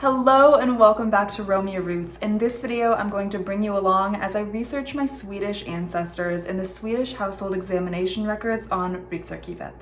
Hello and welcome back to Roam Your Roots. In this video, I'm going to bring you along as I research my Swedish ancestors in the Swedish Household Examination Records on RiksArkivet.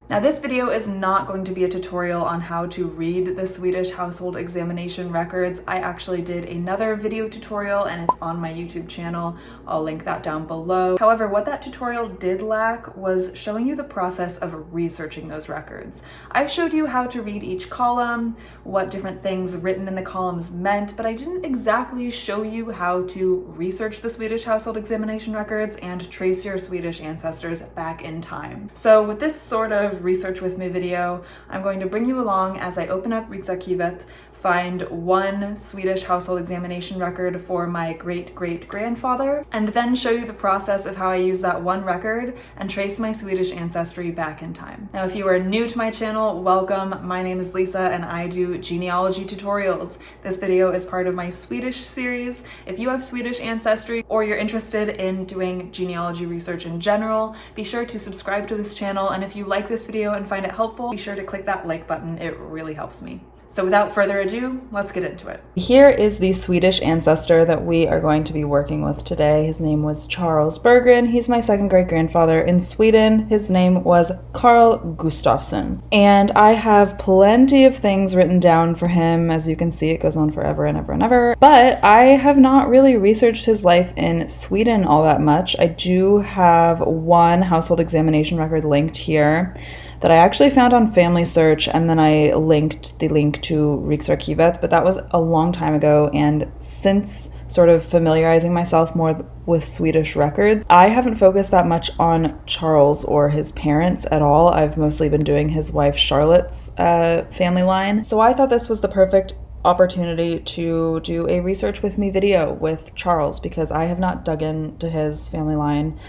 Now this video is not going to be a tutorial on how to read the Swedish Household Examination Records. I actually did another video tutorial and it's on my YouTube channel. I'll link that down below. However, what that tutorial did lack was showing you the process of researching those records. I showed you how to read each column, what different things written in the columns meant, but I didn't exactly show you how to research the Swedish Household Examination Records and trace your Swedish ancestors back in time. So with this sort of research with me video, I'm going to bring you along as I open up RiksArkivet, find one Swedish household examination record for my great-great-grandfather, and then show you the process of how I use that one record and trace my Swedish ancestry back in time. Now, if you are new to my channel, welcome. My name is Lisa and I do genealogy tutorials. This video is part of my Swedish series. If you have Swedish ancestry or you're interested in doing genealogy research in general, be sure to subscribe to this channel, and if you like this video and find it helpful, be sure to click that like button. It really helps me. So without further ado, let's get into it. Here is the Swedish ancestor that we are going to be working with today. His name was Charles Berggren. He's my second great grandfather in Sweden. His name was Carl Gustafsson. And I have plenty of things written down for him. As you can see, it goes on forever and ever and ever. But I have not really researched his life in Sweden all that much. I do have one household examination record linked here that I actually found on Family Search, and then I linked the link to RiksArkivet, but that was a long time ago, and since sort of familiarizing myself more with Swedish records, I haven't focused that much on Charles or his parents at all. I've mostly been doing his wife Charlotte's family line. So I thought this was the perfect opportunity to do a research with me video with Charles, because I have not dug into his family line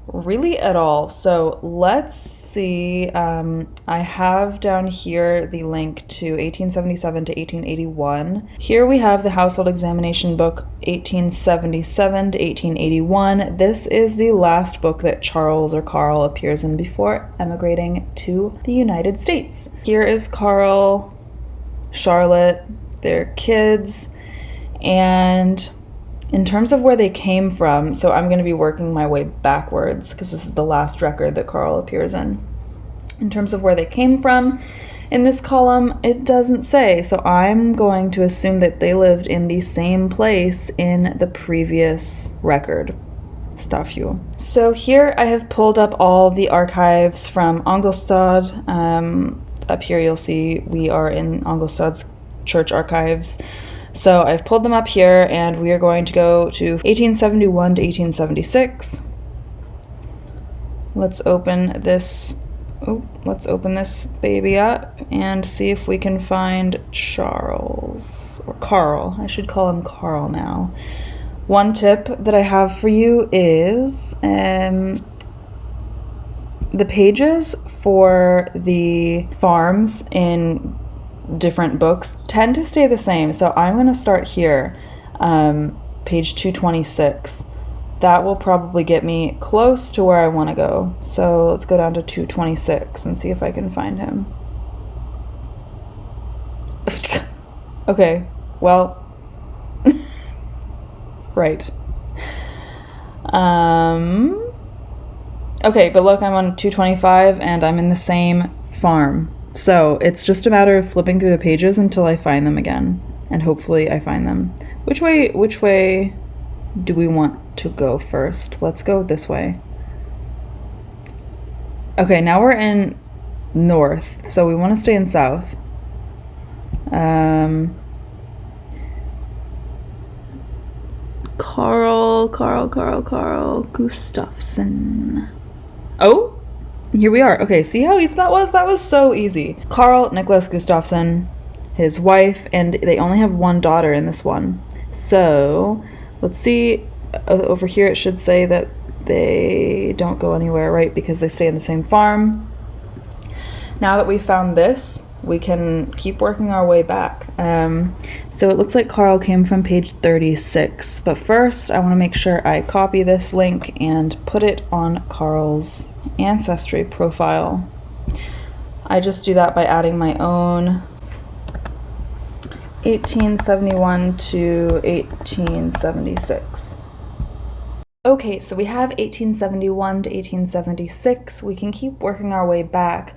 really at all. So let's see. I have down here the link to 1877 to 1881. Here we have the Household Examination Book 1877 to 1881. This is the last book that Charles or Carl appears in before emigrating to the United States. Here is Carl, Charlotte, their kids, and in terms of where they came from, so I'm going to be working my way backwards because this is the last record that Carl appears in. In terms of where they came from, in this column, it doesn't say, so I'm going to assume that they lived in the same place in the previous record. Stafju. So here I have pulled up all the archives from Angelstad. Up here you'll see we are in Angelstad's church archives. So I've pulled them up here, and we are going to go to 1871 to 1876. Let's open this baby up and see if we can find Charles, or Carl. I should call him Carl now. One tip that I have for you is the pages for the farms in different books tend to stay the same, so I'm going to start here, page 226. That will probably get me close to where I want to go. So let's go down to 226 and see if I can find him. Okay, well, right. Okay, but look, I'm on 225 and I'm in the same farm. So it's just a matter of flipping through the pages until I find them again, and hopefully I find them. Which way do we want to go first? Let's go this way. Okay, now we're in north, so we want to stay in south. Carl Gustafsson. Oh! Here we are. Okay, see how easy that was? That was so easy. Carl Nicholas Gustafsson, his wife, and they only have one daughter in this one. So let's see over here it should say that they don't go anywhere, right? Because they stay in the same farm. Now that we've found this, we can keep working our way back. So it looks like Carl came from page 36, but first I want to make sure I copy this link and put it on Carl's ancestry profile. I just do that by adding my own 1871 to 1876. Okay, so we have 1871 to 1876. We can keep working our way back,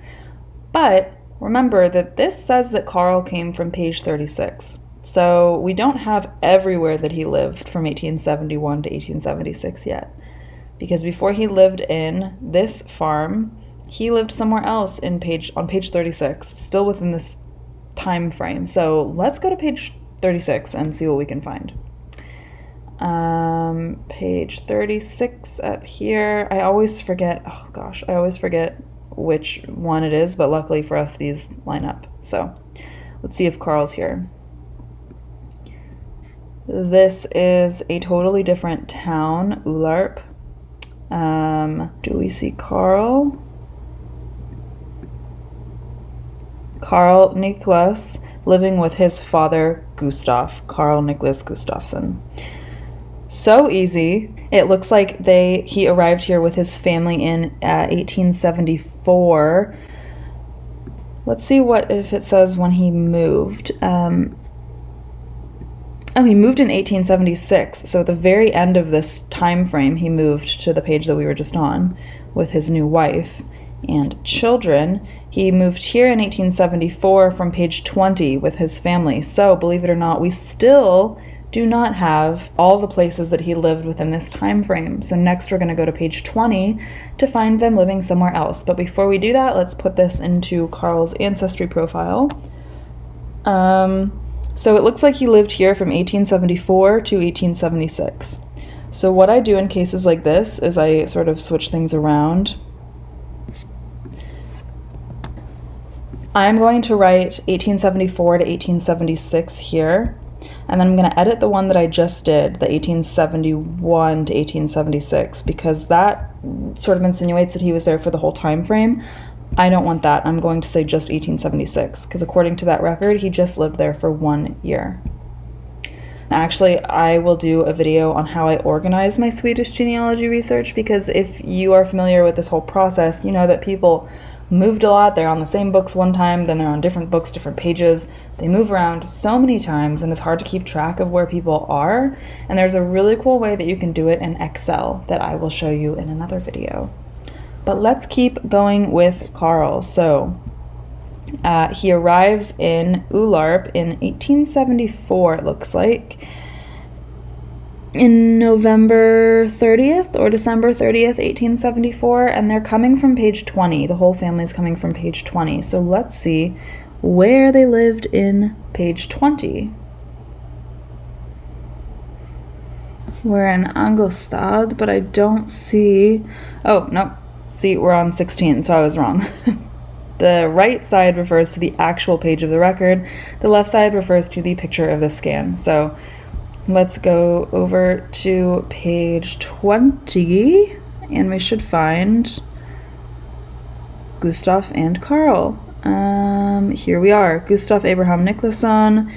but remember that this says that Carl came from page 36. So we don't have everywhere that he lived from 1871 to 1876 yet, because before he lived in this farm, he lived somewhere else on page 36, still within this time frame. So let's go to page 36 and see what we can find. Page 36 up here. I always forget which one it is, but luckily for us these line up. So let's see if Carl's here. This is a totally different town, Ularp. Do we see Carl? Carl Niklas, living with his father, Gustav. Carl Niklas Gustafsson. So easy. It looks like he arrived here with his family in 1874. Let's see if it says when he moved. He moved in 1876. So at the very end of this time frame, he moved to the page that we were just on with his new wife and children. He moved here in 1874 from page 20 with his family. So believe it or not, we still do not have all the places that he lived within this time frame. So next we're going to go to page 20 to find them living somewhere else. But before we do that, let's put this into Carl's ancestry profile. So it looks like he lived here from 1874 to 1876. So what I do in cases like this is I sort of switch things around. I'm going to write 1874 to 1876 here, and then I'm going to edit the one that I just did, the 1871 to 1876, because that sort of insinuates that he was there for the whole time frame. I don't want that. I'm going to say just 1876, because according to that record, he just lived there for 1 year. Actually, I will do a video on how I organize my Swedish genealogy research, because if you are familiar with this whole process, you know that people moved a lot. They're on the same books one time, then they're on different books, different pages. They move around so many times, and it's hard to keep track of where people are. And there's a really cool way that you can do it in Excel that I will show you in another video. But let's keep going with Carl. So he arrives in Ularp in 1874, it looks like, in November 30th or December 30th, 1874, and they're coming from page 20. The whole family's coming from page 20. So let's see where they lived in page 20. We're in Angelstad, but I don't see... Oh, nope. See, we're on 16, so I was wrong. The right side refers to the actual page of the record. The left side refers to the picture of the scan. So let's go over to page 20, and we should find Gustav and Carl. Here we are, Gustav Abraham Niklasson,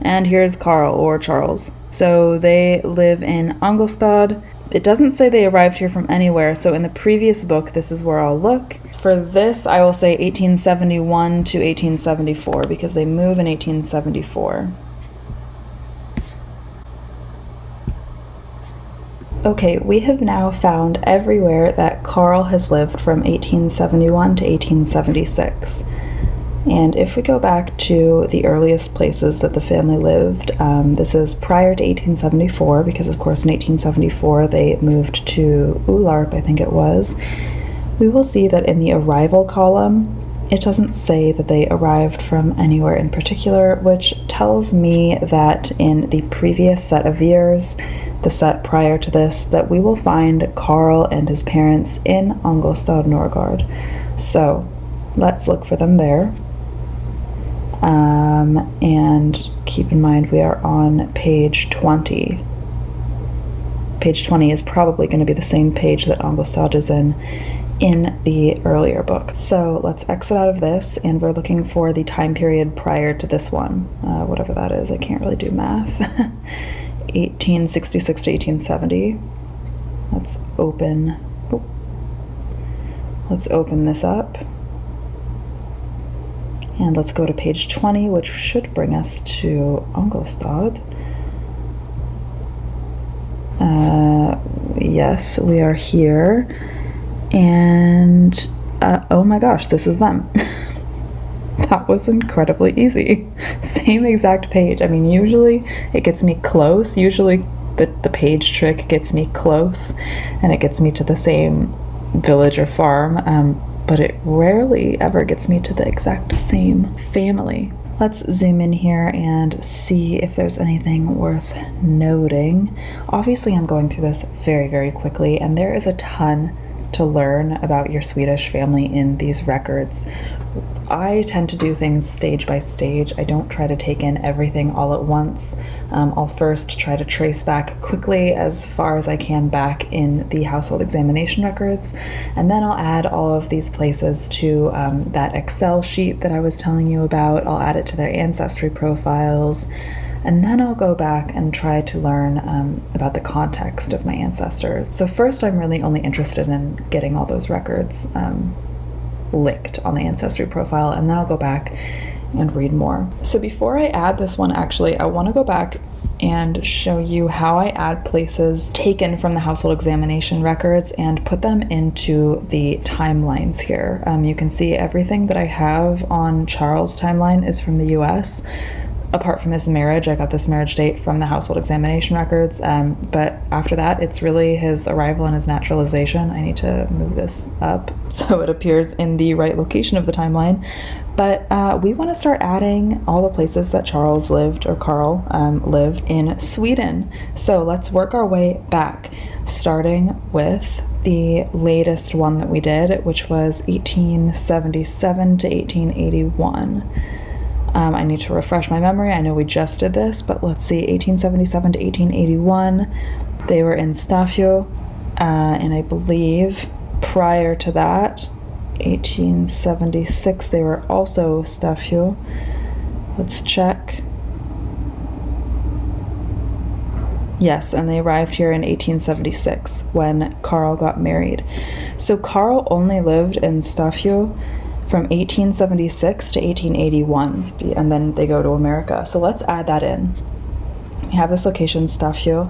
and here's Carl, or Charles. So they live in Angelstad. It doesn't say they arrived here from anywhere, so in the previous book, this is where I'll look. For this, I will say 1871 to 1874, because they move in 1874. Okay, we have now found everywhere that Carl has lived from 1871 to 1876. And if we go back to the earliest places that the family lived, this is prior to 1874, because of course in 1874 they moved to Ularp, I think it was. We will see that in the arrival column, it doesn't say that they arrived from anywhere in particular, which tells me that in the previous set of years, the set prior to this, that we will find Carl and his parents in Angelstad Norgard. So let's look for them there. And keep in mind we are on page 20. page 20 is probably going to be the same page that Angelstad is in the earlier book. So let's exit out of this, and we're looking for the time period prior to this one, whatever that is. I can't really do math. 1866 to 1870. Let's open this up, and let's go to page 20, which should bring us to Angelstad. Yes, we are here. And oh my gosh, this is them. That was incredibly easy. Same exact page. I mean, usually it gets me close. Usually the page trick gets me close and it gets me to the same village or farm, but it rarely ever gets me to the exact same family. Let's zoom in here and see if there's anything worth noting. Obviously, I'm going through this very, very quickly, and there is a ton to learn about your Swedish family in these records. I tend to do things stage by stage. I don't try to take in everything all at once. I'll first try to trace back quickly as far as I can back in the household examination records, and then I'll add all of these places to that Excel sheet that I was telling you about. I'll add it to their ancestry profiles, and then I'll go back and try to learn about the context of my ancestors. So first, I'm really only interested in getting all those records linked on the ancestry profile, and then I'll go back and read more. So before I add this one, actually, I want to go back and show you how I add places taken from the household examination records and put them into the timelines here. You can see everything that I have on Charles' timeline is from the US. Apart from his marriage, I got this marriage date from the household examination records, but after that, it's really his arrival and his naturalization. I need to move this up so it appears in the right location of the timeline. But we want to start adding all the places that Charles lived, or Carl lived in Sweden. So let's work our way back, starting with the latest one that we did, which was 1877 to 1881. I need to refresh my memory. I know we just did this, but let's see, 1877 to 1881, they were in Stafio, and I believe prior to that, 1876, they were also Stafio. Let's check. Yes, and they arrived here in 1876 when Carl got married. So Carl only lived in Stafio from 1876 to 1881, and then they go to America. So let's add that in. We have this location, Stafio,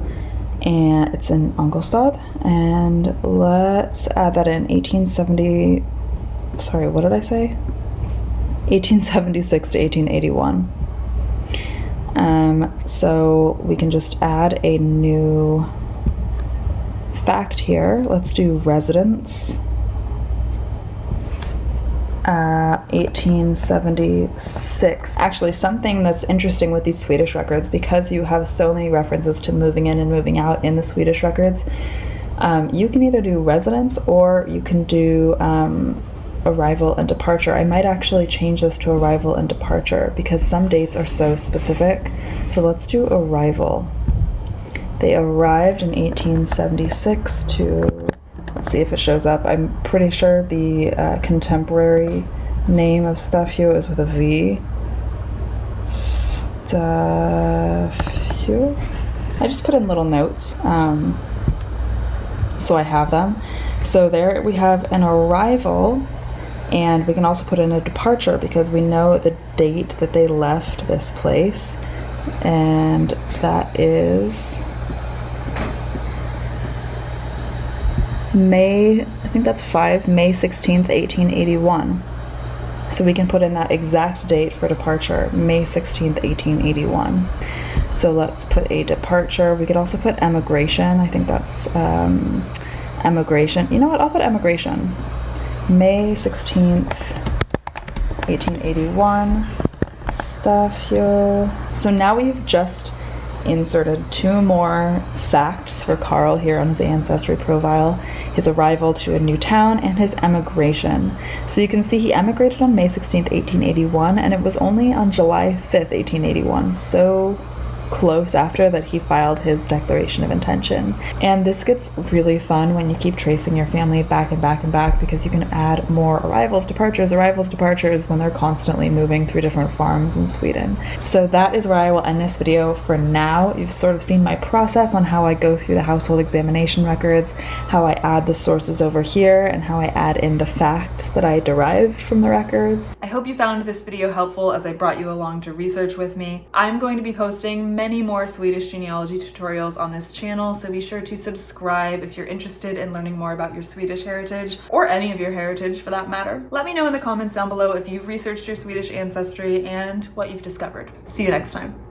and it's in Angelstad, and let's add that in 1870, sorry, what did I say? 1876 to 1881. So we can just add a new fact here. Let's do residence. 1876. Actually, something that's interesting with these Swedish records, because you have so many references to moving in and moving out in the Swedish records, you can either do residence or you can do arrival and departure. I might actually change this to arrival and departure because some dates are so specific. So let's do arrival. They arrived in 1876 to, let's see if it shows up. I'm pretty sure the contemporary name of Stafio is with a V. Stafio. I just put in little notes so I have them. So there we have an arrival, and we can also put in a departure because we know the date that they left this place, and that is May, I think that's May 16th, 1881. So we can put in that exact date for departure, May 16th, 1881. So let's put a departure. We could also put emigration. I think that's emigration. You know what? I'll put emigration. May 16th, 1881. Stafio. So now we've just inserted 2 more facts for Carl here on his ancestry profile: his arrival to a new town and his emigration. So you can see he emigrated on May 16th, 1881, and it was only on July 5th, 1881. So close after that he filed his declaration of intention. And this gets really fun when you keep tracing your family back and back and back, because you can add more arrivals, departures when they're constantly moving through different farms in Sweden. So that is where I will end this video for now. You've sort of seen my process on how I go through the household examination records, how I add the sources over here, and how I add in the facts that I derived from the records. I hope you found this video helpful as I brought you along to research with me. I'm going to be posting many more Swedish genealogy tutorials on this channel, so be sure to subscribe if you're interested in learning more about your Swedish heritage, or any of your heritage for that matter. Let me know in the comments down below if you've researched your Swedish ancestry and what you've discovered. See you next time.